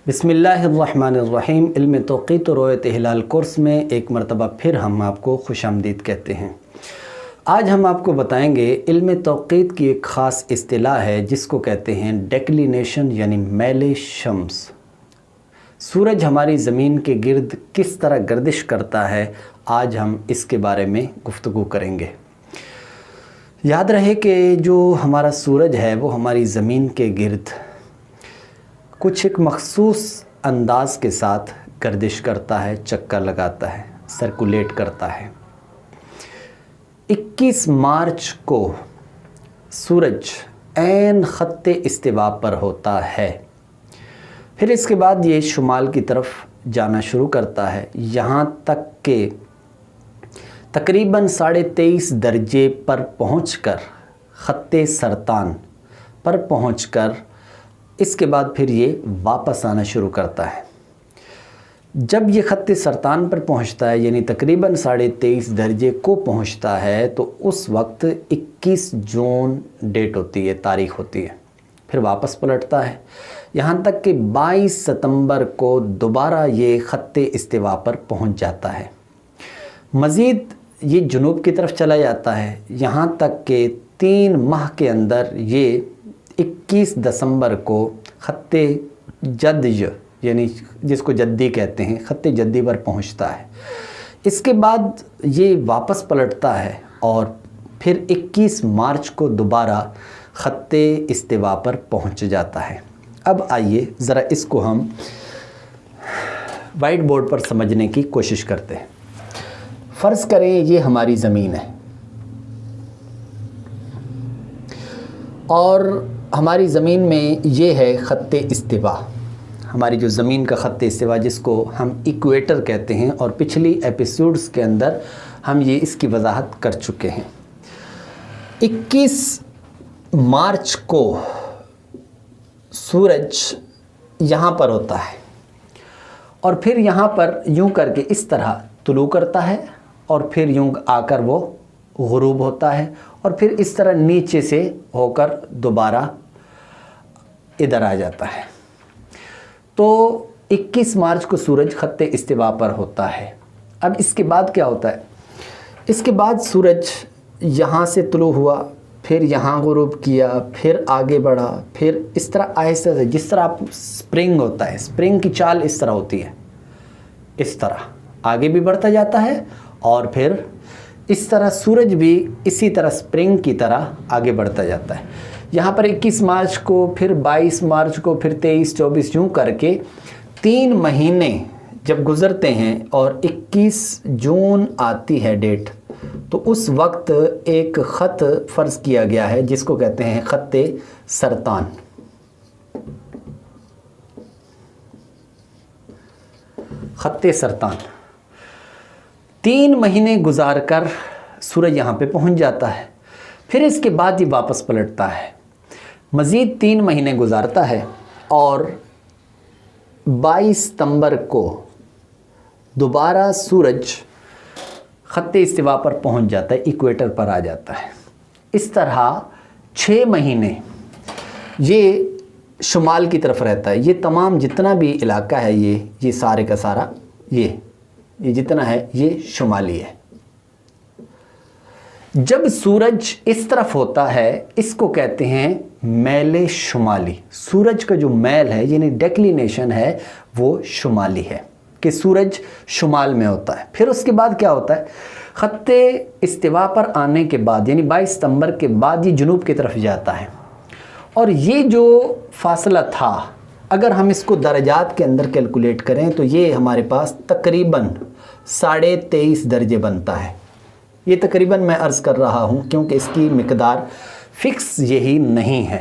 बिस्मिल्लाहिर्रहमानिर्रहीम। इल्म तौक़ीत और रुयत हिलाल कोर्स में एक मरतबा फिर हम आपको खुशामदीद कहते हैं। आज हम आपको बताएंगे इल्म तौक़ीत की एक ख़ास इस्तिलाह है जिसको कहते हैं डेक्लिनेशन यानी मैल शम्स। सूरज हमारी ज़मीन के गिर्द किस तरह गर्दिश करता है, आज हम इसके बारे में गुफ्तगू करेंगे। याद रहे कि जो हमारा सूरज है वो हमारी ज़मीन के गिर्द कुछ एक मखसूस अंदाज़ के साथ गर्दिश करता है, चक्कर लगाता है, सर्कुलेट करता है। 21 मार्च को सूरज ऐन ख़त्ते इस्तिवा पर होता है। फिर इसके बाद ये शुमाल की तरफ जाना शुरू करता है, यहाँ तक कि तकरीबन 23.5 दर्जे पर पहुंचकर ख़त्ते सरतान पर पहुंचकर इसके बाद फिर ये वापस आना शुरू करता है। जब ये ख़त्ते सरतान पर पहुंचता है यानी तकरीबन 23.5 दर्जे को पहुंचता है तो उस वक्त 21 जून डेट होती है, तारीख़ होती है। फिर वापस पलटता है यहाँ तक कि 22 सितंबर को दोबारा ये ख़त्ते इस्तिवा पर पहुंच जाता है। मज़ीद ये जुनूब की तरफ चला जाता है यहाँ तक कि 3 माह के अंदर ये 21 दिसंबर को ख़त्ते जद्ज यानी जिसको जद्दी कहते हैं, ख़त्ते जद्दी पर पहुंचता है। इसके बाद ये वापस पलटता है और फिर 21 मार्च को दोबारा ख़त्ते इस्तिवा पर पहुंच जाता है। अब आइए ज़रा इसको हम वाइट बोर्ड पर समझने की कोशिश करते हैं। फ़र्ज़ करें ये हमारी ज़मीन है और हमारी ज़मीन में ये है ख़त्ते इस्तिवा, हमारी जो ज़मीन का ख़त्ते इस्तिवा जिसको हम इक्वेटर कहते हैं, और पिछली एपिसोड्स के अंदर हम ये इसकी वजाहत कर चुके हैं। 21 मार्च को सूरज यहाँ पर होता है और फिर यहाँ पर यूँ करके इस तरह तुलू करता है और फिर यूँ आकर वो गुरूब होता है और फिर इस तरह नीचे से होकर दोबारा इधर आ जाता है। तो 21 मार्च को सूरज ख़त्ते इस्तिवा पर होता है। अब इसके बाद क्या होता है, इसके बाद सूरज यहाँ से तुलू हुआ, फिर यहाँ गुरूब किया, फिर आगे बढ़ा, फिर इस तरह आहिस्ते से, जिस तरह आप स्प्रिंग होता है, स्प्रिंग की चाल इस तरह होती है, इस तरह आगे भी बढ़ता जाता है और फिर इस तरह सूरज भी इसी तरह स्प्रिंग की तरह आगे बढ़ता जाता है। यहाँ पर 21 मार्च को, फिर 22 मार्च को, फिर 23, 24 यूँ करके 3 महीने जब गुज़रते हैं और 21 जून आती है डेट, तो उस वक्त एक ख़त फ़र्ज़ किया गया है जिसको कहते हैं ख़त्ते सरतान। ख़त्ते सरतान 3 महीने गुजार कर सूरज यहाँ पे पहुँच जाता है। फिर इसके बाद ये वापस पलटता है, मज़ीद 3 महीने गुजारता है और 22 सितंबर को दोबारा सूरज ख़त्ते इस्तिवा पर पहुँच जाता है, इक्वेटर पर आ जाता है। इस तरह 6 महीने ये शुमाल की तरफ रहता है। ये तमाम जितना भी इलाका है ये सारे का सारा ये जितना है ये शुमाली है। जब सूरज इस तरफ होता है इसको कहते हैं मैल शुमाली। सूरज का जो मैल है यानी डेक्लिनेशन है वो शुमाली है कि सूरज शुमाल में होता है। फिर उसके बाद क्या होता है, ख़त्ते इस्तिवा पर आने के बाद यानी 22 सितंबर के बाद ये जुनूब की तरफ जाता है और ये जो फासला था अगर हम इसको दर्जात के अंदर कैलकुलेट करें तो ये हमारे पास तकरीबन 23.5 दर्जे बनता है। ये तकरीबन मैं अर्ज़ कर रहा हूँ क्योंकि इसकी मिकदार फ़िक्स यही नहीं है।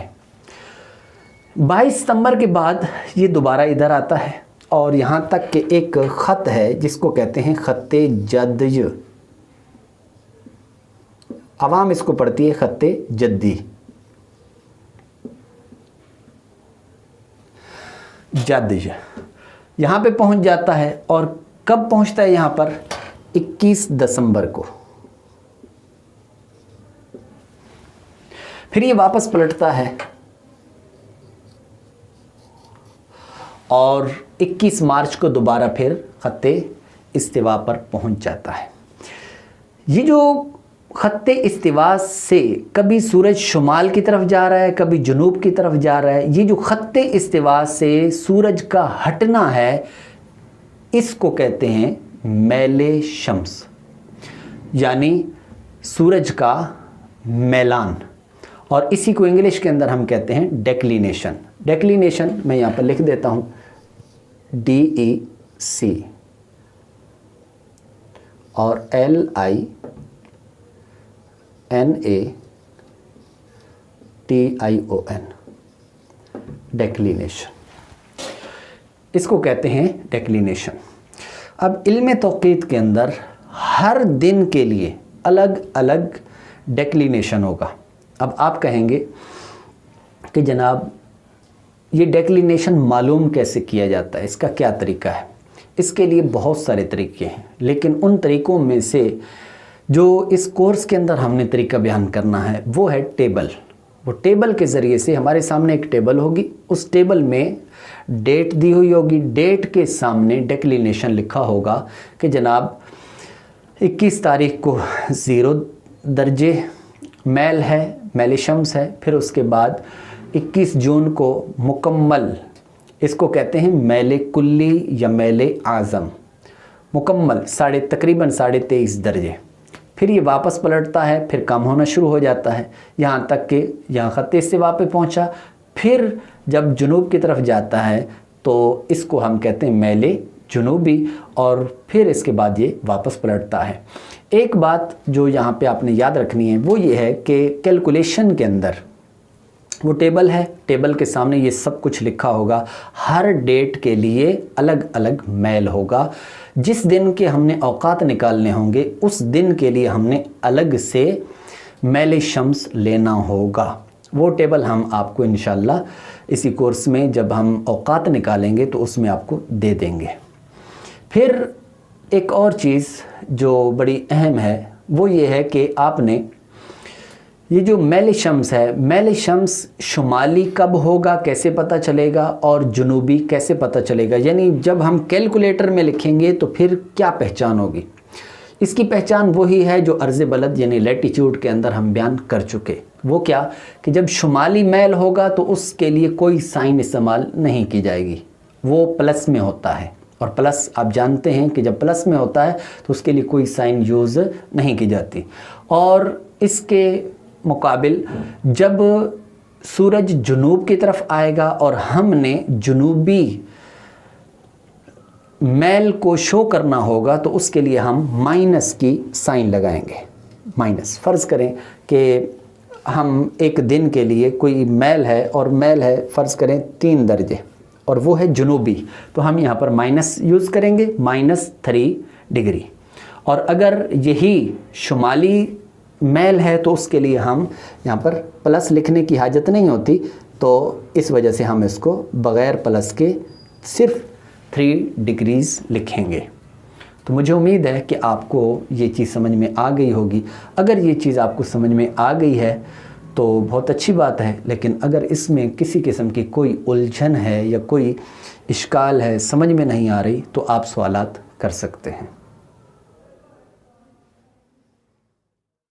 22 सितंबर के बाद ये दोबारा इधर आता है और यहाँ तक कि एक ख़त है जिसको कहते हैं ख़त्ते जद्ज, अवाम इसको पढ़ती है ख़त्ते जद्दी, जद्ज यहाँ पे पहुँच जाता है। और कब पहुँचता है यहाँ पर, 21 दिसंबर को। फिर ये वापस पलटता है और 21 मार्च को दोबारा फिर खत्ते इस्तिवा पर पहुंच जाता है। ये जो खत्ते इस्तिवा से कभी सूरज शुमाल की तरफ जा रहा है, कभी जुनूब की तरफ जा रहा है, ये जो खत्ते इस्तिवा से सूरज का हटना है, इसको कहते हैं मैले शम्स, यानी सूरज का मैलान। और इसी को इंग्लिश के अंदर हम कहते हैं डेक्लिनेशन। डेक्लिनेशन मैं यहाँ पर लिख देता हूँ, DEC और LINATION, डेक्लिनेशन, इसको कहते हैं डेक्लिनेशन। अब इल्म तौक़ीत के अंदर हर दिन के लिए अलग अलग डेक्लिनेशन होगा। अब आप कहेंगे कि जनाब ये डेक्लिनेशन मालूम कैसे किया जाता है, इसका क्या तरीका है? इसके लिए बहुत सारे तरीके हैं, लेकिन उन तरीक़ों में से जो इस कोर्स के अंदर हमने तरीका बयान करना है वो है टेबल। वो टेबल के ज़रिए से हमारे सामने एक टेबल होगी, उस टेबल में डेट दी हुई होगी, डेट के सामने डेक्लिनेशन लिखा होगा कि जनाब 21 तारीख को 0 दर्जे मैल है, मैल शम्स है। फिर उसके बाद 21 जून को मुकम्मल, इसको कहते हैं मैल कुल्ली या मैल आज़म, मुकम्मल तकरीबन 23.5 दर्जे। फिर ये वापस पलटता है, फिर कम होना शुरू हो जाता है, यहाँ तक कि यहाँ खत्ते इस्तिवा पे पहुँचा। फिर जब जुनूब की तरफ जाता है तो इसको हम कहते हैं मैल जुनूबी, और फिर इसके बाद ये वापस पलटता है। एक बात जो यहाँ पे आपने याद रखनी है वो ये है कि कैलकुलेशन के अंदर वो टेबल है, टेबल के सामने ये सब कुछ लिखा होगा। हर डेट के लिए अलग अलग मैल होगा। जिस दिन के हमने औकात निकालने होंगे उस दिन के लिए हमने अलग से मैल शम्स लेना होगा। वो टेबल हम आपको इंशाल्लाह इसी कोर्स में जब हम औकात निकालेंगे तो उसमें आपको दे देंगे। फिर एक और चीज़ जो बड़ी अहम है वो ये है कि आपने ये जो मैल शम्स है, मैल शम्स शुमाली कब होगा कैसे पता चलेगा और जुनूबी कैसे पता चलेगा, यानी जब हम कैलकुलेटर में लिखेंगे तो फिर क्या पहचान होगी। इसकी पहचान वही है जो अर्ज़ बलद यानी लैटिट्यूड के अंदर हम बयान कर चुके। वो क्या कि जब शुमाली मैल होगा तो उसके लिए कोई साइन इस्तेमाल नहीं की जाएगी, वो प्लस में होता है। और प्लस आप जानते हैं कि जब प्लस में होता है तो उसके लिए कोई साइन यूज़ नहीं की जाती। और इसके मुकाबिल जब सूरज जुनूब की तरफ आएगा और हमने जुनूबी मैल को शो करना होगा तो उसके लिए हम माइनस की साइन लगाएंगे। माइनस, फ़र्ज़ करें कि हम एक दिन के लिए कोई मैल है और मैल है फ़र्ज़ करें 3 दर्जे और वो है जुनूबी, तो हम यहाँ पर माइनस यूज़ करेंगे, -3 डिग्री। और अगर यही शुमाली मैल है तो उसके लिए हम यहाँ पर प्लस लिखने की हाजत नहीं होती, तो इस वजह से हम इसको बग़ैर प्लस के सिर्फ 3 डिग्रीज़ लिखेंगे। तो मुझे उम्मीद है कि आपको ये चीज़ समझ में आ गई होगी। अगर ये चीज़ आपको समझ में आ गई है तो बहुत अच्छी बात है, लेकिन अगर इसमें किसी किस्म की कोई उलझन है या कोई इश्काल है, समझ में नहीं आ रही, तो आप सवालात कर सकते हैं।